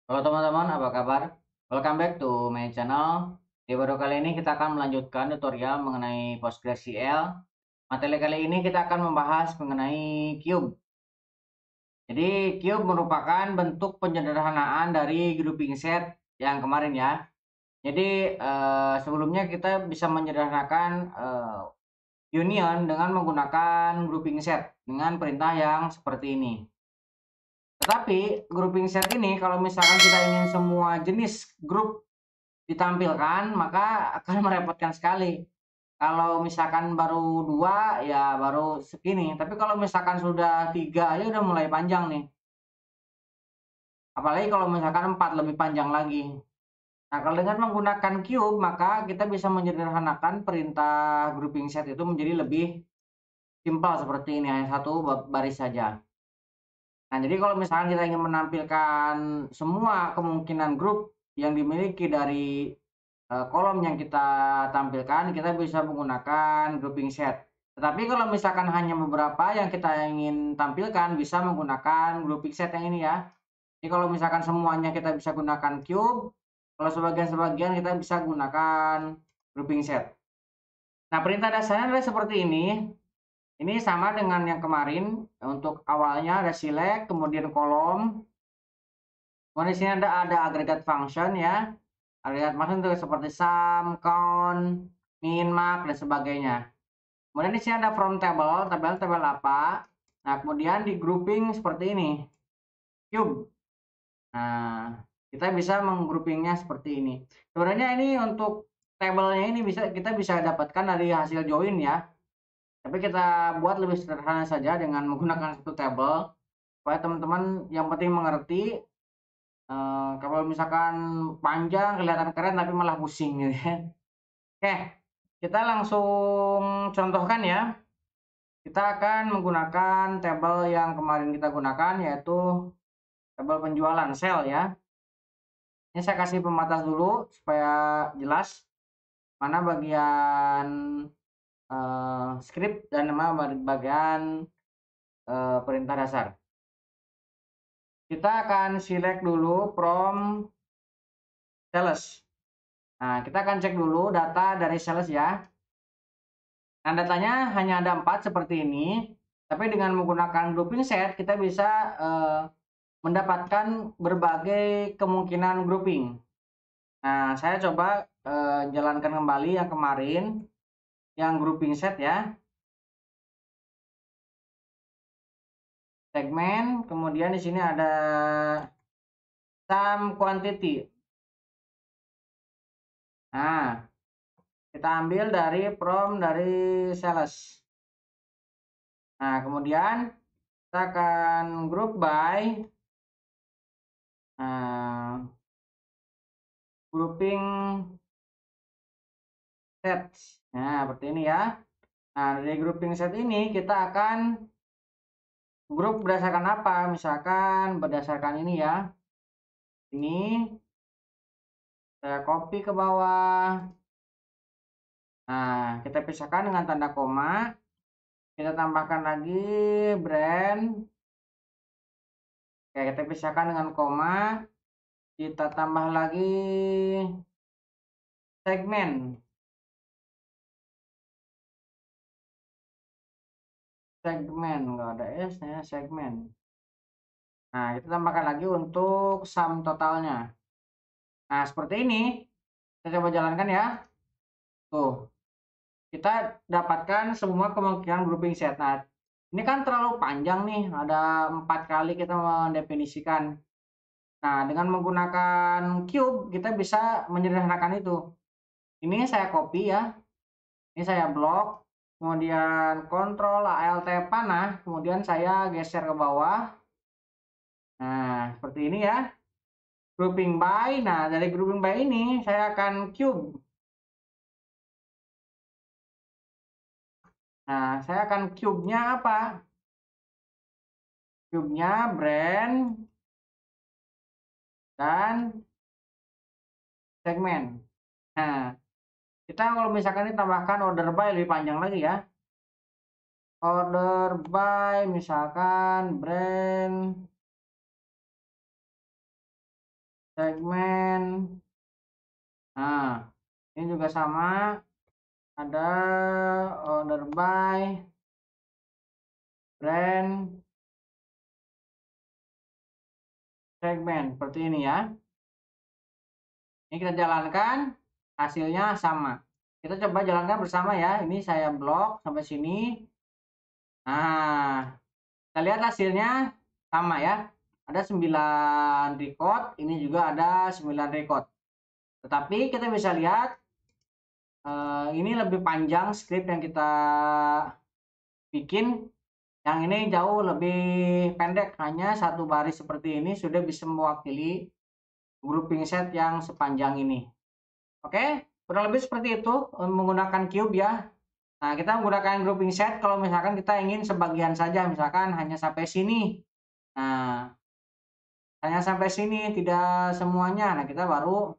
Halo teman-teman, apa kabar? Welcome back to my channel. Di video kali ini kita akan melanjutkan tutorial mengenai PostgreSQL. Materi kali ini kita akan membahas mengenai cube. Jadi cube merupakan bentuk penyederhanaan dari grouping set yang kemarin ya. Jadi sebelumnya kita bisa menyederhanakan union dengan menggunakan grouping set dengan perintah yang seperti ini. Tetapi grouping set ini kalau misalkan kita ingin semua jenis grup ditampilkan, maka akan merepotkan sekali. Kalau misalkan baru 2 ya baru segini, tapi kalau misalkan sudah 3 aja udah mulai panjang nih. Apalagi kalau misalkan 4 lebih panjang lagi. Nah, kalau dengan menggunakan cube, maka kita bisa menyederhanakan perintah grouping set itu menjadi lebih simpel seperti ini, hanya satu baris saja. Nah, jadi kalau misalkan kita ingin menampilkan semua kemungkinan grup yang dimiliki dari kolom yang kita tampilkan, kita bisa menggunakan grouping set. Tetapi kalau misalkan hanya beberapa yang kita ingin tampilkan, bisa menggunakan grouping set yang ini ya. Jadi kalau misalkan semuanya kita bisa gunakan cube, kalau sebagian-sebagian kita bisa gunakan grouping set. Nah, perintah dasarnya adalah seperti ini. Ini sama dengan yang kemarin. Untuk awalnya ada select, kemudian kolom. Kemudian di sini ada agregat function ya. Agregat function itu seperti sum, count, min, max, dan sebagainya. Kemudian di sini ada from table, tabel apa. Nah, kemudian di grouping seperti ini, cube. Nah, kita bisa menggroupingnya seperti ini. Sebenarnya ini untuk tabelnya ini kita bisa dapatkan dari hasil join ya. Tapi kita buat lebih sederhana saja dengan menggunakan satu tabel supaya teman-teman yang penting mengerti. Kalau misalkan panjang kelihatan keren tapi malah pusing gitu ya. Oke, kita langsung contohkan ya. Kita akan menggunakan tabel yang kemarin kita gunakan yaitu tabel penjualan sel ya. Ini saya kasih pembatas dulu supaya jelas mana bagian script dan mana bagian perintah dasar. Kita akan select dulu from sales. Nah, kita akan cek dulu data dari sales ya. Nah, datanya hanya ada 4 seperti ini. Tapi dengan menggunakan grouping set, kita bisa mendapatkan berbagai kemungkinan grouping. Nah, saya coba jalankan kembali yang kemarin, yang grouping set ya. Segmen, kemudian di sini ada sum quantity. Nah, kita ambil dari sales. Nah, kemudian kita akan group by grouping set. Nah, seperti ini ya. Nah, dari grouping set ini kita akan grup berdasarkan apa? Misalkan berdasarkan ini ya. Ini saya copy ke bawah. Nah, kita pisahkan dengan tanda koma. Kita tambahkan lagi brand. Oke, kita pisahkan dengan koma. Kita tambah lagi segmen. Segmen, nggak ada S-nya, segmen. Nah, kita tambahkan lagi untuk sum totalnya. Nah, seperti ini. Kita coba jalankan ya. Tuh, kita dapatkan semua kemungkinan grouping set. Nah, ini kan terlalu panjang nih, ada 4 kali kita mendefinisikan. Nah, dengan menggunakan cube, kita bisa menyederhanakan itu. Ini saya copy ya, ini saya blok, kemudian Ctrl Alt panah, kemudian saya geser ke bawah. Nah, seperti ini ya. Grouping by, nah dari grouping by ini saya akan cube. Nah, saya akan cube-nya apa? Cube-nya brand dan segmen. Nah, kita kalau misalkan ini tambahkan order by lebih panjang lagi ya. Order by misalkan brand segmen. Nah, ini juga sama, ada order by, brand, segmen, seperti ini ya. Ini kita jalankan, hasilnya sama. Kita coba jalankan bersama ya. Ini saya blok sampai sini. Nah, kita lihat hasilnya sama ya. Ada 9 record, ini juga ada 9 record. Tetapi kita bisa lihat ini lebih panjang script yang kita bikin. Yang ini jauh lebih pendek, hanya satu baris seperti ini sudah bisa mewakili grouping set yang sepanjang ini. Oke, kurang lebih seperti itu menggunakan cube ya. Nah, kita menggunakan grouping set kalau misalkan kita ingin sebagian saja, misalkan hanya sampai sini. Nah, hanya sampai sini, tidak semuanya. Nah, kita baru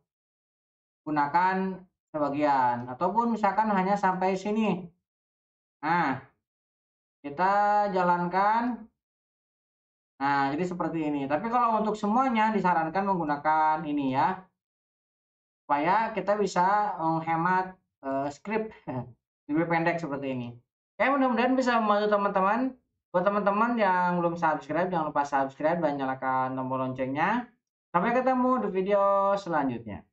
gunakan sebagian. Ataupun misalkan hanya sampai sini. Nah, kita jalankan. Nah, jadi seperti ini. Tapi kalau untuk semuanya disarankan menggunakan ini ya. Supaya kita bisa menghemat script lebih pendek seperti ini. Ya, mudah-mudahan bisa membantu teman-teman. Buat teman-teman yang belum subscribe, jangan lupa subscribe dan nyalakan tombol loncengnya. Sampai ketemu di video selanjutnya.